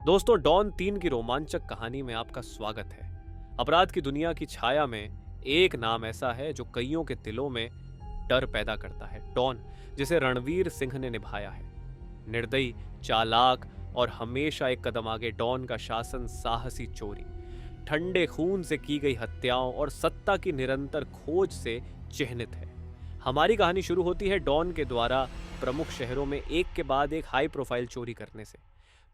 दोस्तों, डॉन 3 की रोमांचक कहानी में आपका स्वागत है। अपराध की दुनिया की छाया में एक नाम ऐसा है जो कईयों के दिलों में डर पैदा करता है। डॉन, जिसे रणवीर सिंह ने निभाया है। निर्दयी, चालाक और हमेशा एक कदम आगे, डॉन का शासन साहसी चोरी, ठंडे खून से की गई हत्याओं और सत्ता की निरंतर खोज से चिह्नित है। हमारी कहानी शुरू होती है डॉन के द्वारा प्रमुख शहरों में एक के बाद एक हाई प्रोफाइल चोरी करने से।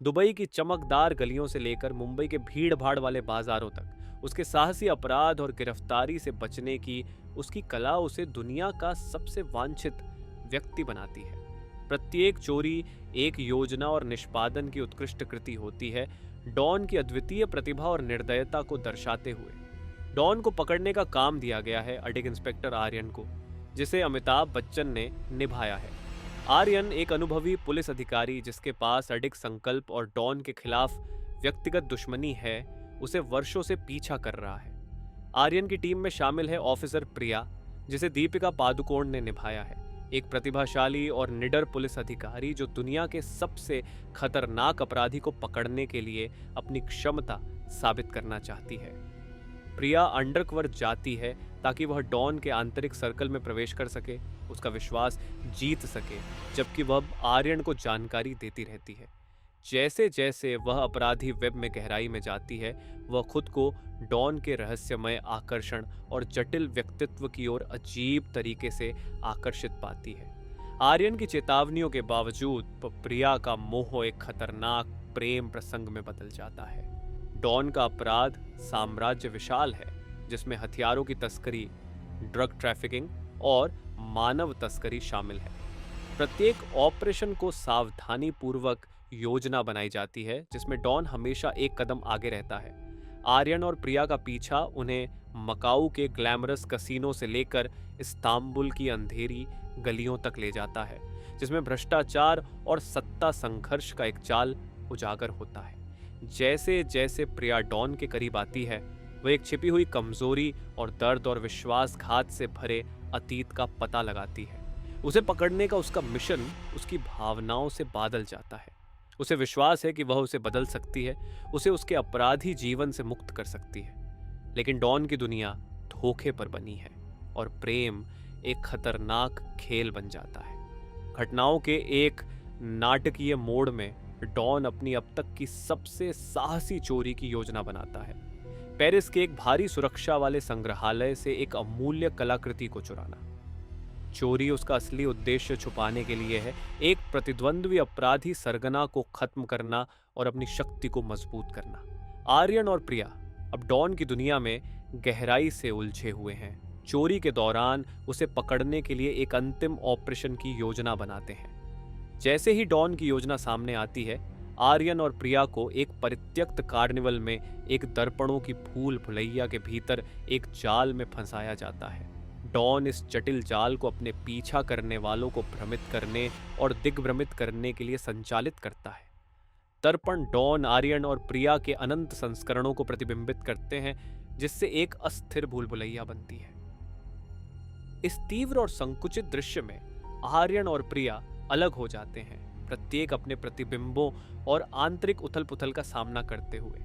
दुबई की चमकदार गलियों से लेकर मुंबई के भीड़ भाड़ वाले बाजारों तक उसके साहसी अपराध और गिरफ्तारी से बचने की उसकी कला उसे दुनिया का सबसे वांछित व्यक्ति बनाती है। प्रत्येक चोरी एक योजना और निष्पादन की उत्कृष्ट कृति होती है, डॉन की अद्वितीय प्रतिभा और निर्दयता को दर्शाते हुए। डॉन को पकड़ने का काम दिया गया है अडिग इंस्पेक्टर आर्यन को, जिसे अमिताभ बच्चन ने निभाया है। आर्यन एक अनुभवी पुलिस अधिकारी जिसके पास अडिग संकल्प और डॉन के खिलाफ व्यक्तिगत दुश्मनी है, उसे वर्षों से पीछा कर रहा है। आर्यन की टीम में शामिल है ऑफिसर प्रिया, जिसे दीपिका पादुकोण ने निभाया है, एक प्रतिभाशाली और निडर पुलिस अधिकारी जो दुनिया के सबसे खतरनाक अपराधी को पकड़ने के लिए अपनी क्षमता साबित करना चाहती है। प्रिया अंडरकवर जाती है ताकि वह डॉन के आंतरिक सर्कल में प्रवेश कर सके, उसका विश्वास जीत सके, जबकि वह आर्यन को जानकारी देती रहती है। जैसे जैसे वह अपराधी वेब में गहराई में जाती है, वह खुद को डॉन के रहस्यमय आकर्षण और जटिल व्यक्तित्व की ओर अजीब तरीके से आकर्षित पाती है। आर्यन की चेतावनियों के बावजूद प्रिया का मोह एक खतरनाक प्रेम प्रसंग में बदल जाता है। डॉन का अपराध साम्राज्य विशाल है, जिसमें हथियारों की तस्करी, ड्रग ट्रैफिकिंग और मानव तस्करी शामिल है। प्रत्येक ऑपरेशन को सावधानी पूर्वक योजना बनाई जाती है, जिसमें डॉन हमेशा एक कदम आगे रहता है। आर्यन और प्रिया का पीछा उन्हें मकाऊ के ग्लैमरस कसीनो से लेकर इस्तांबुल की अंधेरी गलियों तक ले जाता है, जिसमें भ्रष्टाचार और सत्ता संघर्ष का एक जाल उजागर होता है। जैसे जैसे प्रिया डॉन के करीब आती है, वह एक छिपी हुई कमजोरी और दर्द और विश्वासघात से भरे अतीत का पता लगाती है। उसे पकड़ने का उसका मिशन उसकी भावनाओं से बादल जाता है। उसे विश्वास है कि वह उसे बदल सकती है, उसे उसके अपराधी जीवन से मुक्त कर सकती है। लेकिन डॉन की दुनिया धोखे पर बनी है और प्रेम एक खतरनाक खेल बन जाता है। घटनाओं के एक नाटकीय मोड़ में डॉन अपनी अब तक की सबसे साहसी चोरी की योजना बनाता है। पेरिस के एक भारी सुरक्षा वाले संग्रहालय से एक अमूल्य कलाकृति को चुराना। चोरी उसका असली उद्देश्य छुपाने के लिए है, एक प्रतिद्वंद्वी अपराधी सरगना को खत्म करना और अपनी शक्ति को मजबूत करना। आर्यन और प्रिया अब डॉन की दुनिया में गहराई से उलझे हुए हैं। चोरी के दौरान उसे पकड़ने के लिए एक अंतिम ऑपरेशन की योजना बनाते हैं। जैसे ही डॉन की योजना सामने आती है, आर्यन और प्रिया को एक परित्यक्त कार्निवल में एक दर्पणों की भूल भुलैया के भीतर एक जाल में फंसाया जाता है। डॉन इस जटिल जाल को अपने पीछा करने वालों को भ्रमित करने और दिग्भ्रमित करने के लिए संचालित करता है। दर्पण डॉन, आर्यन और प्रिया के अनंत संस्करणों को प्रतिबिंबित करते हैं, जिससे एक अस्थिर भूल भुलैया बनती है। इस तीव्र और संकुचित दृश्य में आर्यन और प्रिया अलग हो जाते हैं, प्रत्येक अपने प्रतिबिंबों और आंतरिक उथल पुथल का सामना करते हुए।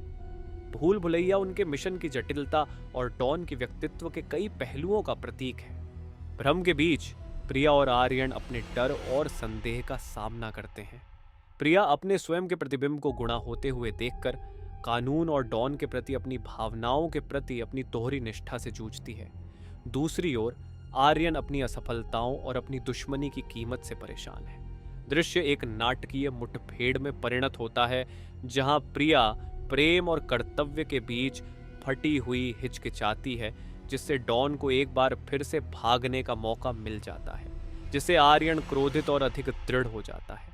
भूल भुलैया उनके मिशन की जटिलता और डॉन के व्यक्तित्व के कई पहलुओं का प्रतीक है। भ्रम के बीच प्रिया और आर्यन अपने डर और संदेह का सामना करते हैं। प्रिया अपने स्वयं के प्रतिबिंब को गुणा होते हुए देखकर कानून और डॉन के प्रति अपनी भावनाओं के प्रति अपनी दोहरी निष्ठा से जूझती है। दूसरी ओर आर्यन अपनी असफलताओं और अपनी दुश्मनी की कीमत से परेशान है। दृश्य एक नाटकीय मुठभेड़ में परिणत होता है, जहां प्रिया प्रेम और कर्तव्य के बीच फटी हुई हिचकिचाती है, जिससे डॉन को एक बार फिर से भागने का मौका मिल जाता है, जिससे आर्यन क्रोधित और अधिक दृढ़ हो जाता है।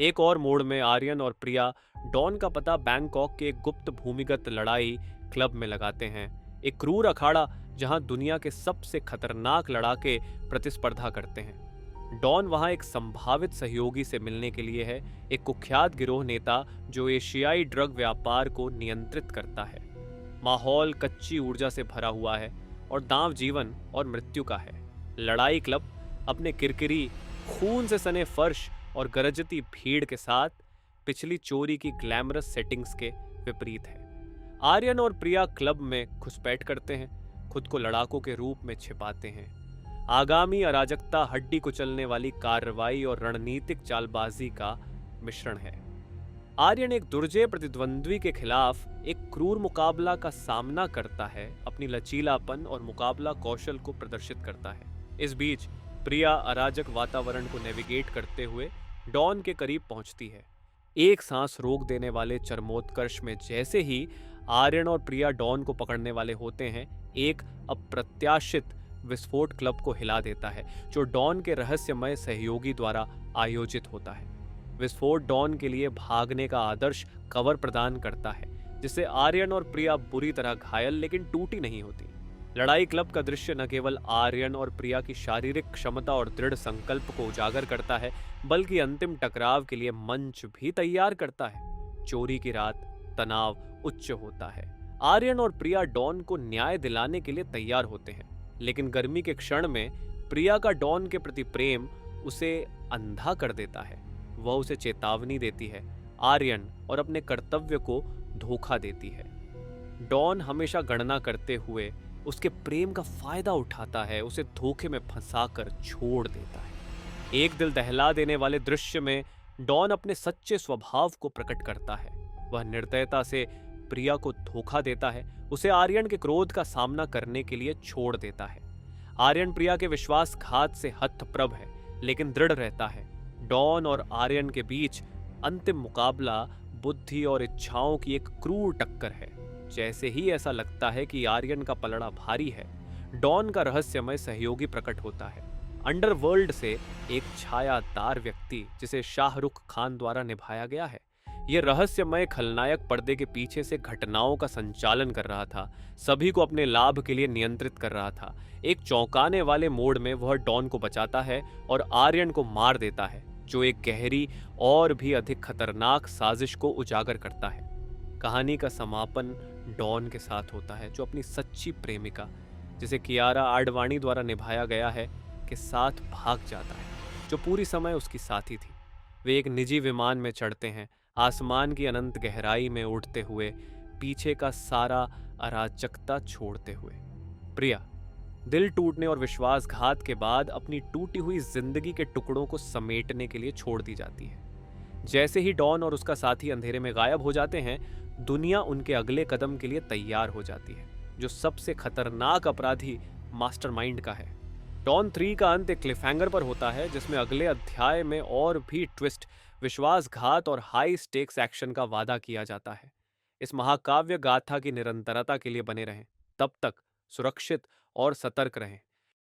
एक और मोड़ में आर्यन और प्रिया डॉन का पता बैंकॉक के एक गुप्त भूमिगत लड़ाई क्लब में लगाते हैं, एक क्रूर अखाड़ा जहां दुनिया के सबसे खतरनाक लड़ाके प्रतिस्पर्धा करते हैं। डॉन वहां एक संभावित सहयोगी से मिलने के लिए है, एक कुख्यात गिरोह नेता जो एशियाई ड्रग व्यापार को नियंत्रित करता है। माहौल कच्ची ऊर्जा से भरा हुआ है और दांव जीवन और मृत्यु का है। लड़ाई क्लब अपने किरकिरी, खून से सने फर्श और गरजती भीड़ के साथ पिछली चोरी की ग्लैमरस सेटिंग्स के विपरीत है। आर्यन और प्रिया क्लब में घुसपैठ करते हैं, खुद को लड़ाकों के रूप में छिपाते हैं। आगामी अराजकता हड्डी कुचलने वाली कार्रवाई और रणनीतिक चालबाजी का मिश्रण है। आर्यन एक दुर्जय प्रतिद्वंद्वी के खिलाफ एक क्रूर मुकाबला का सामना करता है, अपनी लचीलापन और मुकाबला कौशल को प्रदर्शित करता है। इस बीच प्रिया अराजक वातावरण को नेविगेट करते हुए डॉन के करीब पहुंचती है। एक सांस रोक देने वाले चरमोत्कर्ष में जैसे ही आर्यन और प्रिया डॉन को पकड़ने वाले होते हैं, एक अप्रत्याशित विस्फोट क्लब को हिला देता है, जो डॉन के रहस्यमय सहयोगी द्वारा आयोजित होता है। विस्फोट डॉन के लिए भागने का आदर्श कवर प्रदान करता है, जिससे आर्यन और प्रिया बुरी तरह घायल लेकिन टूटी नहीं होती। लड़ाई क्लब का दृश्य न केवल आर्यन और प्रिया की शारीरिक क्षमता और दृढ़ संकल्प को उजागर करता है, बल्कि अंतिम टकराव के लिए मंच भी तैयार करता है। चोरी की रात, तनाव उच्च होता है। आर्यन और प्रिया डॉन को न्याय दिलाने के लिए तैयार होते हैं, लेकिन गर्मी के क्षण में प्रिया का डॉन के प्रति प्रेम उसे अंधा कर देता है। वह उसे चेतावनी देती है, आर्यन और अपने कर्तव्य को धोखा देती है। डॉन हमेशा गणना करते हुए उसके प्रेम का फायदा उठाता है, उसे धोखे में फंसाकर छोड़ देता है। एक दिल दहला देने वाले दृश्य में डॉन अपने सच्चे स्वभाव को प्रकट करता है। वह निर्दयता से प्रिया को धोखा देता है, उसे आर्यन के क्रोध का सामना करने के लिए छोड़ देता है। आर्यन प्रिया के विश्वासघात से हतप्रभ है, लेकिन दृढ़ रहता है। डॉन और आर्यन के बीच अंतिम मुकाबला बुद्धि और इच्छाओं की एक क्रूर टक्कर है। जैसे ही ऐसा लगता है कि आर्यन का पलड़ा भारी है, डॉन का रहस्यमय सहयोगी प्रकट होता है। अंडरवर्ल्ड से एक छायादार व्यक्ति, जिसे शाहरुख खान द्वारा निभाया गया है। यह रहस्यमय खलनायक पर्दे के पीछे से घटनाओं का संचालन कर रहा था, सभी को अपने लाभ के लिए नियंत्रित कर रहा था। एक चौंकाने वाले मोड़ में वह डॉन को बचाता है और आर्यन को मार देता है, जो एक गहरी और भी अधिक खतरनाक साजिश को उजागर करता है। कहानी का समापन डॉन के साथ होता है, जो अपनी सच्ची प्रेमिका, जिसे कियारा आडवाणी द्वारा निभाया गया है, के साथ भाग जाता है, जो पूरी समय उसकी साथी थी। वे एक निजी विमान में चढ़ते हैं, आसमान की अनंत गहराई में उड़ते हुए, पीछे का सारा अराजकता छोड़ते हुए। प्रिया दिल टूटने और विश्वासघात के बाद अपनी टूटी हुई जिंदगी के टुकड़ों को समेटने के लिए छोड़ दी जाती है। जैसे ही डॉन और उसका साथी अंधेरे में गायब हो जाते हैं, दुनिया उनके अगले कदम के लिए तैयार हो जाती है, जो सबसे खतरनाक अपराधी मास्टरमाइंड का है। डॉन 3 का अंत एक क्लिफहैंगर पर होता है, जिसमें अगले अध्याय में और भी ट्विस्ट, विश्वासघात और हाई स्टेक्स एक्शन का वादा किया जाता है। इस महाकाव्य गाथा की निरंतरता के लिए बने रहें। तब तक सुरक्षित और सतर्क रहें।